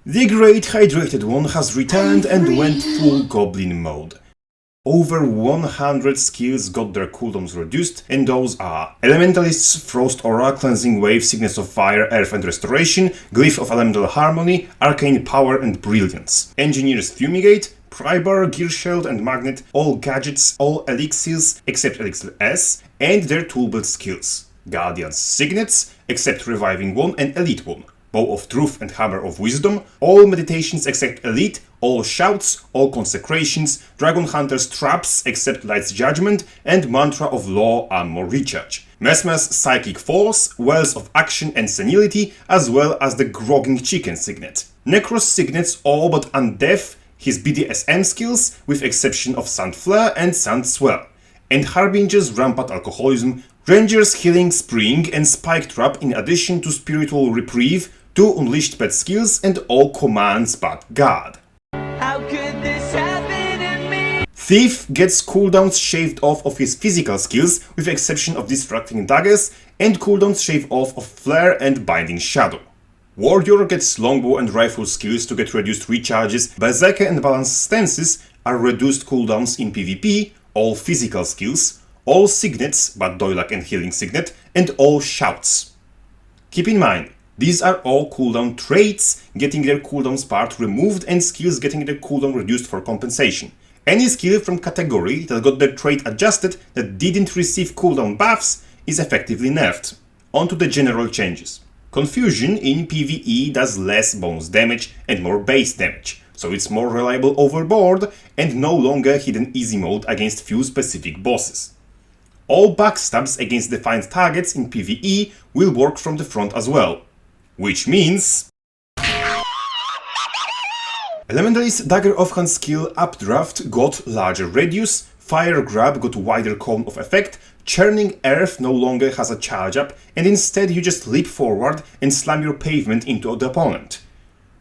The Great Hydrated One has returned and went full goblin mode. Over 100 skills got their cooldowns reduced, and those are Elementalist's Frost Aura, Cleansing Wave, Sickness of Fire, Earth and Restoration, Glyph of Elemental Harmony, Arcane Power and Brilliance, Engineer's Fumigate, Prybar, Gear Shield and Magnet, all gadgets, all elixirs except Elixir S, and their toolbuild skills, Guardian's Signets, except Reviving One and Elite One, Bow of Truth and Hammer of Wisdom, all meditations except Elite, all shouts, all consecrations, Dragon Hunter's traps except Light's Judgment, and Mantra of Law Ammo Recharge, Mesmer's Psychic Force, Wells of Action and Senility, as well as the Grogging Chicken Signet. Necro's Signets all but Undeath, his BDSM skills, with exception of Sand Flare and Sand Swell, and Harbinger's Rampant Alcoholism, Ranger's Healing Spring and Spike Trap in addition to Spiritual Reprieve, 2 Unleashed Pet skills and all commands but God. How could this happen to me? Theif gets cooldowns shaved off of his physical skills with exception of Distracting Daggers and cooldowns shaved off of Flare and Binding Shadow. Warrior gets longbow and rifle skills to get reduced recharges, Berserker and Balanced Stances are reduced cooldowns in PvP, all physical skills, all signets but Doilak and Healing Signet, and all shouts. Keep in mind, these are all cooldown traits getting their cooldowns part removed and skills getting their cooldown reduced for compensation. Any skill from category that got their trait adjusted that didn't receive cooldown buffs is effectively nerfed. On to the general changes. Confusion in PvE does less bonus damage and more base damage, so it's more reliable overboard and no longer hidden easy mode against few specific bosses. All backstabs against defined targets in PvE will work from the front as well, which means Elementalist Dagger Offhand skill Updraft got larger radius, Fire Grab got wider cone of effect, Churning Earth no longer has a charge up, and instead you just leap forward and slam your pavement into the opponent.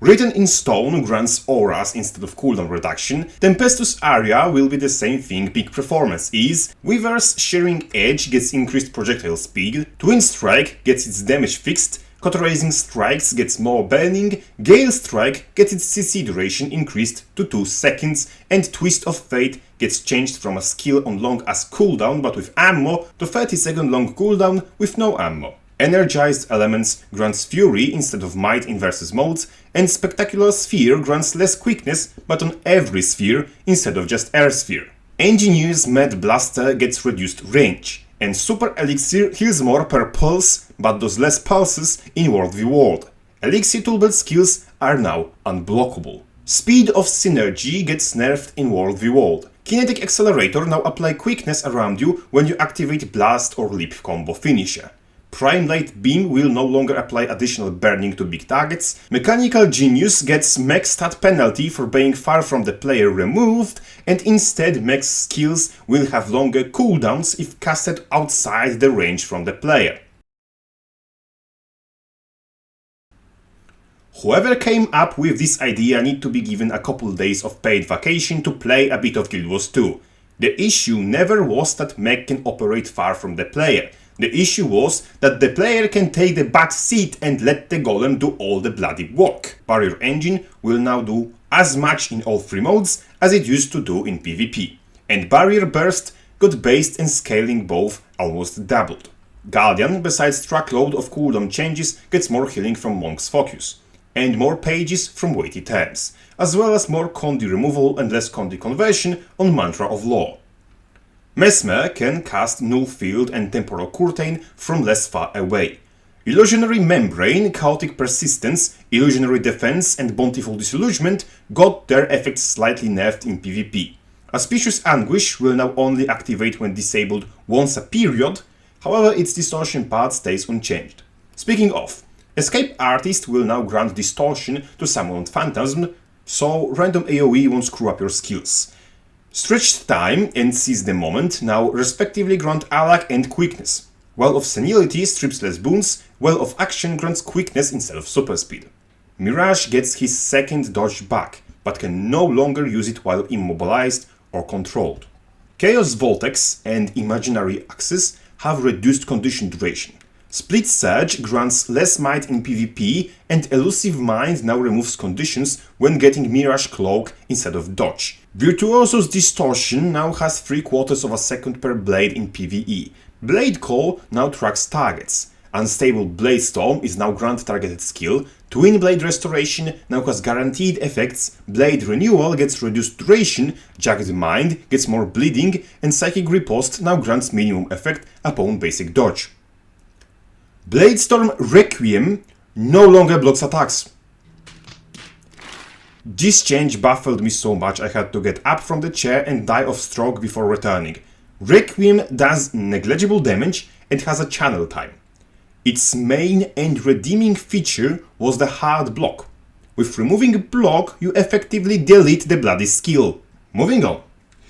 Written in Stone grants auras instead of cooldown reduction, Tempestuous Area will be the same thing peak performance is, Weaver's Shearing Edge gets increased projectile speed, Twin Strike gets its damage fixed, Cauterizing Strikes gets more burning, Gale Strike gets its CC duration increased to 2 seconds, and Twist of Fate gets changed from a skill on long as cooldown but with ammo to 30-second long cooldown with no ammo. Energized Elements grants Fury instead of Might in versus modes, and Spectacular Sphere grants less quickness but on every sphere instead of just Air Sphere. Engineer's Mad Blaster gets reduced range, and Super Elixir heals more per pulse but does less pulses in World v World. Elixir toolbuild skills are now unblockable. Speed of Synergy gets nerfed in World v World. Kinetic Accelerator now apply quickness around you when you activate Blast or Leap combo finisher. Prime Light Beam will no longer apply additional burning to big targets. Mechanical Genius gets mech stat penalty for being far from the player removed, and instead mech skills will have longer cooldowns if casted outside the range from the player. Whoever came up with this idea need to be given a couple days of paid vacation to play a bit of Guild Wars 2. The issue never was that mech can operate far from the player. The issue was that the player can take the back seat and let the golem do all the bloody work. Barrier Engine will now do as much in all 3 modes as it used to do in PvP. And Barrier Burst got based and scaling both almost doubled. Guardian, besides truckload of cooldown changes, gets more healing from Monk's Focus, and more pages from Weighty Terms, as well as more Condi removal and less Condi conversion on Mantra of Law. Mesmer can cast Null Field and Temporal Curtain from less far away. Illusionary Membrane, Chaotic Persistence, Illusionary Defense and Bountiful Disillusionment got their effects slightly nerfed in PvP. Auspicious Anguish will now only activate when disabled once a period, however its distortion part stays unchanged. Speaking of, Escape Artist will now grant Distortion to Summoned Phantasm, so random AoE won't screw up your skills. Stretched Time and Seize the Moment now respectively grant Alak and Quickness. Well of Senility strips less boons, Well of Action grants Quickness instead of Super Speed. Mirage gets his second dodge back, but can no longer use it while immobilized or controlled. Chaos Vortex and Imaginary Axis have reduced condition duration. Split Surge grants less might in PvP, and Elusive Mind now removes conditions when getting Mirage Cloak instead of Dodge. Virtuoso's Distortion now has 3/4 of a second per blade in PvE. Blade Call now tracks targets. Unstable Blade Storm is now grant targeted skill. Twin Blade Restoration now has guaranteed effects. Blade Renewal gets reduced duration. Jagged Mind gets more bleeding, and Psychic Riposte now grants minimum effect upon basic dodge. Blade Storm Requiem no longer blocks attacks. This change baffled me so much I had to get up from the chair and die of stroke before returning. Requiem does negligible damage and has a channel time. Its main and redeeming feature was the hard block. With removing a block, you effectively delete the bloody skill. Moving on.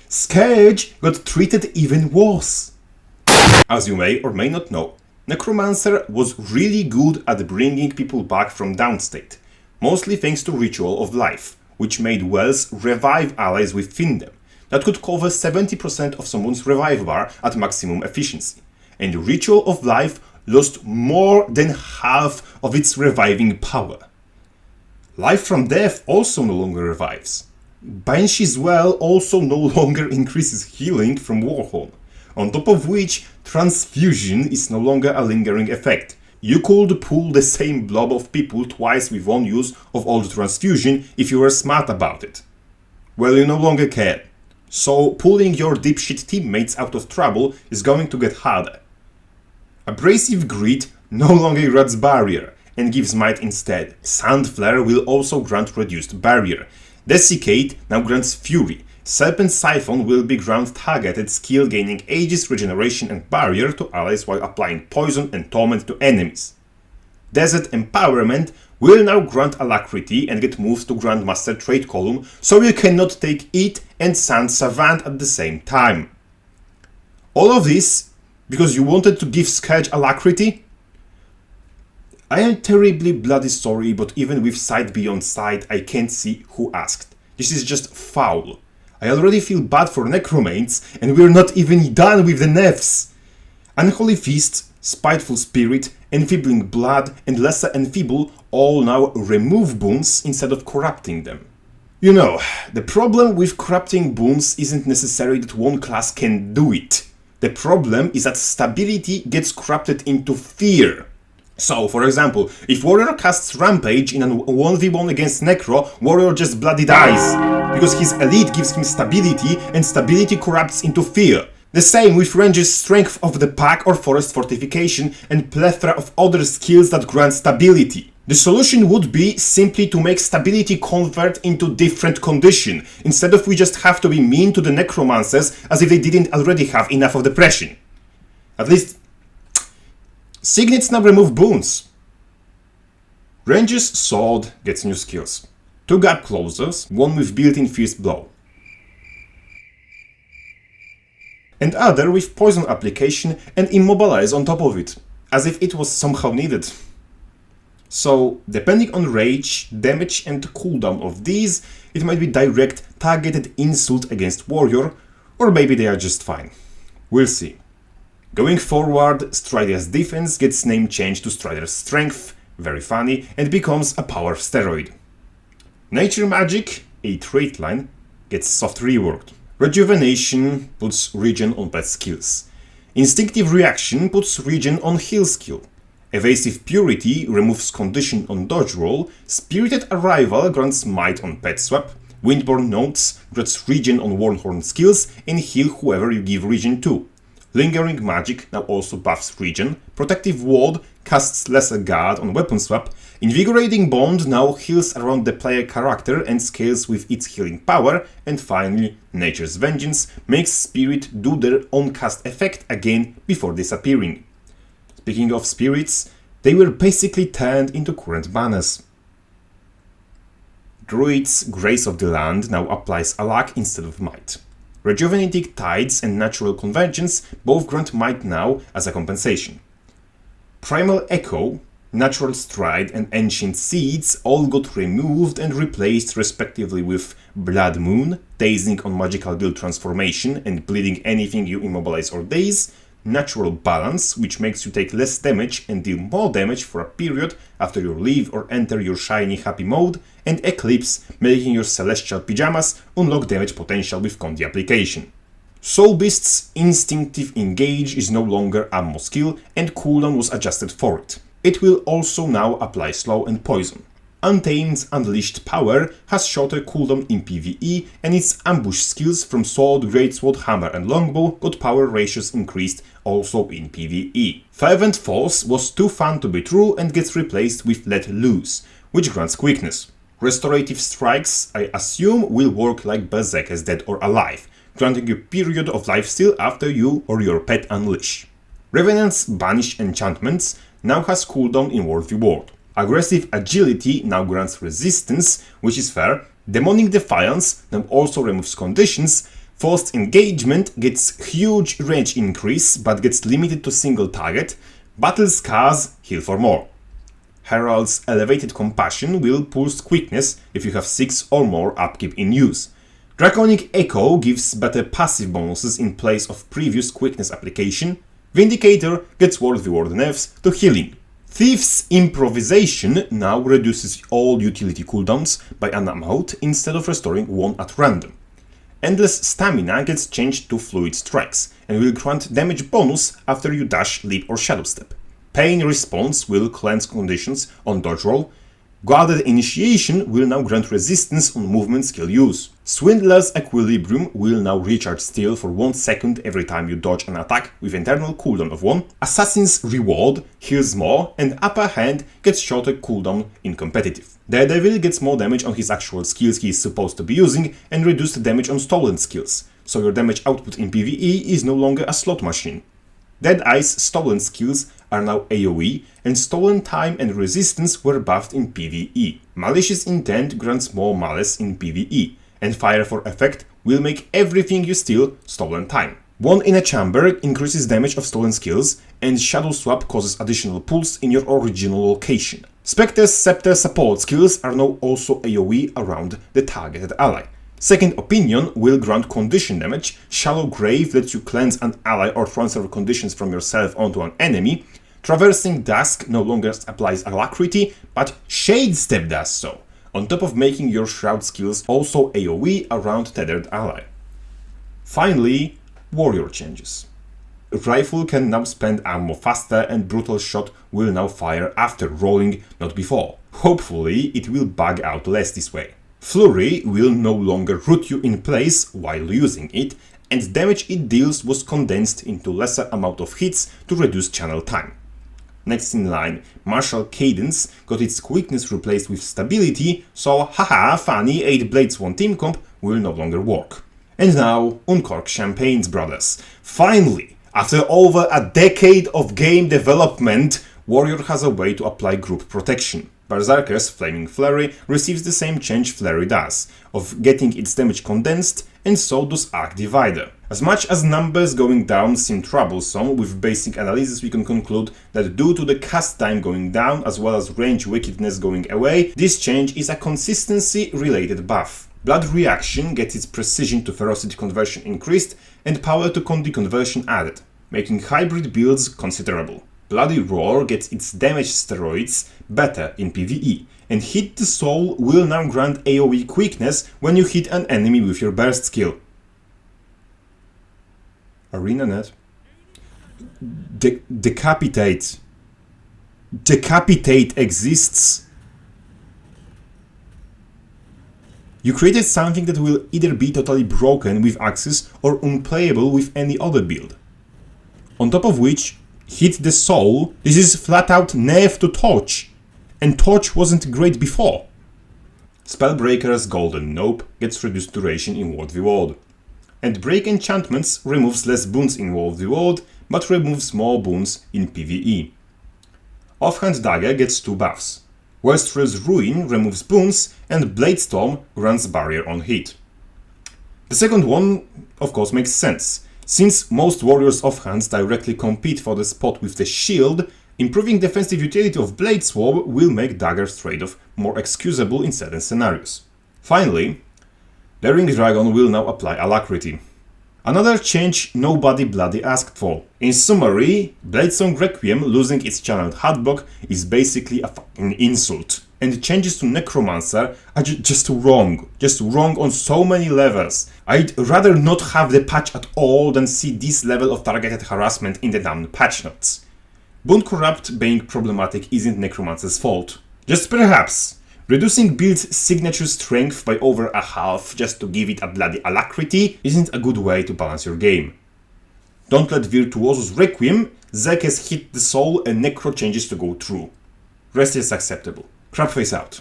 Scourge got treated even worse. As you may or may not know, Necromancer was really good at bringing people back from downstate, mostly thanks to Ritual of Life, which made wells revive allies within them. That could cover 70% of someone's revive bar at maximum efficiency, and Ritual of Life lost more than half of its reviving power. Life from Death also no longer revives. Banshee's Well also no longer increases healing from Warhorn, on top of which Transfusion is no longer a lingering effect. You could pull the same blob of people twice with one use of Old Transfusion if you were smart about it. Well, you no longer care. So pulling your dipshit teammates out of trouble is going to get harder. Abrasive Grit no longer grants barrier and gives might instead. Sandflare will also grant reduced barrier. Desiccate now grants fury. Serpent Siphon will be ground targeted skill gaining Aegis, regeneration and barrier to allies while applying poison and torment to enemies. Desert Empowerment will now grant Alacrity and get moved to Grandmaster trait column, so you cannot take it and Sand Savant at the same time. All of this because you wanted to give Scourge Alacrity? I am terribly bloody sorry, but even with Sight Beyond Sight, I can't see who asked. This is just foul. I already feel bad for Necromancer, and we're not even done with the nerfs. Unholy Feast, Spiteful Spirit, Enfeebling Blood, and Lesser Enfeeble all now remove boons instead of corrupting them. You know, the problem with corrupting boons isn't necessarily that one class can do it. The problem is that stability gets corrupted into fear. So, for example, if Warrior casts Rampage in a 1v1 against Necro, Warrior just bloody dies, because his elite gives him stability, and stability corrupts into fear. The same with ranges Strength of the Pack or Forest Fortification, and plethora of other skills that grant stability. The solution would be simply to make stability convert into different condition, instead of we just have to be mean to the Necromancers as if they didn't already have enough of depression. At least Signets now remove boons. Range's Sword gets new skills. 2 gap closers, one with built-in Fierce Blow. And other with Poison Application and Immobilize on top of it, as if it was somehow needed. So, depending on rage, damage and cooldown of these, it might be direct targeted insult against Warrior, or maybe they are just fine. We'll see. Going forward, Strider's defense gets name changed to Strider's strength, very funny, and becomes a power steroid. Nature Magic, a trait line, gets soft reworked. Rejuvenation puts regen on pet skills. Instinctive Reaction puts regen on heal skill. Evasive Purity removes condition on dodge roll. Spirited Arrival grants might on pet swap. Windborne Notes grants regen on Warhorn skills and heal whoever you give regen to. Lingering Magic now also buffs regen. Protective Ward casts lesser guard on weapon swap. Invigorating Bond now heals around the player character and scales with its healing power. And finally, Nature's Vengeance makes Spirit do their own cast effect again before disappearing. Speaking of spirits, they were basically turned into current banners. Druid's Grace of the Land now applies a luck instead of might. Rejuvenating Tides and Natural Convergence both grant might now as a compensation. Primal Echo, Natural Stride and Ancient Seeds all got removed and replaced respectively with Blood Moon, dazing on magical build transformation and bleeding anything you immobilize or daze, Natural Balance, which makes you take less damage and deal more damage for a period after you leave or enter your shiny happy mode, and Eclipse, making your celestial pyjamas unlock damage potential with Condi application. Soul Beast's Instinctive Engage is no longer ammo skill, and cooldown was adjusted for it. It will also now apply slow and poison. Untained's Unleashed Power has shorter cooldown in PvE, and its ambush skills from Sword, Greatsword, Hammer and Longbow got power ratios increased also in PvE. Fervent Force was too fun to be true and gets replaced with Let Loose, which grants quickness. Restorative Strikes, I assume, will work like Berserker's Dead or Alive, granting you a period of lifesteal after you or your pet unleash. Revenant's Banish Enchantments now has cooldown in World Reward. Aggressive Agility now grants resistance, which is fair. Demonic Defiance now also removes conditions. Forced Engagement gets huge range increase but gets limited to single target. Battle Scars heal for more. Herald's Elevated Compassion will boost quickness if you have 6 or more upkeep in use. Draconic Echo gives better passive bonuses in place of previous quickness application. Vindicator gets World Reward nerfs to healing. Thief's Improvisation now reduces all utility cooldowns by an amount instead of restoring one at random. Endless Stamina gets changed to Fluid Strikes and will grant damage bonus after you dash, leap or shadow step. Pain Response will cleanse conditions on dodge roll. Guarded Initiation will now grant resistance on movement skill use. Swindler's Equilibrium will now recharge steel for 1 second every time you dodge an attack with internal cooldown of 1. Assassin's Reward heals more, and Upper Hand gets shorter cooldown in competitive. Daredevil gets more damage on his actual skills he is supposed to be using and reduced damage on stolen skills, so your damage output in PvE is no longer a slot machine. Deadeye's stolen skills are now AoE, and Stolen Time and Resistance were buffed in PvE. Malicious Intent grants more malice in PvE, and Fire for Effect will make everything you steal Stolen Time. One in a Chamber increases damage of stolen skills, and Shadow Swap causes additional pulls in your original location. Spectre's Scepter support skills are now also AoE around the targeted ally. Second Opinion will grant condition damage, Shallow Grave lets you cleanse an ally or transfer conditions from yourself onto an enemy, Traversing Dusk no longer applies Alacrity, but Shade Step does so, on top of making your Shroud skills also AoE around tethered ally. Finally, Warrior changes. Rifle can now spend ammo faster and Brutal Shot will now fire after rolling, not before. Hopefully it will bug out less this way. Flurry will no longer root you in place while using it, and damage it deals was condensed into lesser amount of hits to reduce channel time. Next in line, Martial Cadence got its quickness replaced with stability, so haha funny 8 Blades 1 team comp will no longer work. And now, uncork champagnes, brothers. Finally, after over a decade of game development, Warrior has a way to apply group protection. Berserker's Flaming Flurry receives the same change Flurry does, of getting its damage condensed, and so does Arc Divider. As much as numbers going down seem troublesome, with basic analysis we can conclude that due to the cast time going down as well as range wickedness going away, this change is a consistency related buff. Blood Reaction gets its precision to ferocity conversion increased and power to Condi conversion added, making hybrid builds considerable. Bloody Roar gets its damage steroids better in PvE, and Hit the Soul will now grant AoE quickness when you hit an enemy with your burst skill. ArenaNet. Decapitate. Decapitate exists. You created something that will either be totally broken with Axis or unplayable with any other build. On top of which, Hit the Soul, this is flat out nerf to Torch, and Torch wasn't great before. Spellbreaker's Golden Nope gets reduced duration in World Reward, and Break Enchantments removes less boons in World Reward, but removes more boons in PvE. Offhand Dagger gets 2 buffs. Wastrel's Ruin removes boons, and Bladestorm grants barrier on hit. The second one, of course, makes sense. Since most warriors offhands directly compete for the spot with the shield, improving defensive utility of Bladeswarm will make Dagger's trade-off more excusable in certain scenarios. Finally, Daring Dragon will now apply Alacrity. Another change nobody bloody asked for. In summary, Bladesong Requiem losing its channeled hardblock is basically a fucking insult. And the changes to Necromancer are just wrong. Just wrong on so many levels. I'd rather not have the patch at all than see this level of targeted harassment in the damn patch notes. Boon Corrupt being problematic isn't Necromancer's fault. Just perhaps reducing build's signature strength by over a half just to give it a bloody alacrity isn't a good way to balance your game. Don't let Virtuoso's Requiem, Zek has hit the soul and Necro changes to go through. Rest is acceptable. Crabface out.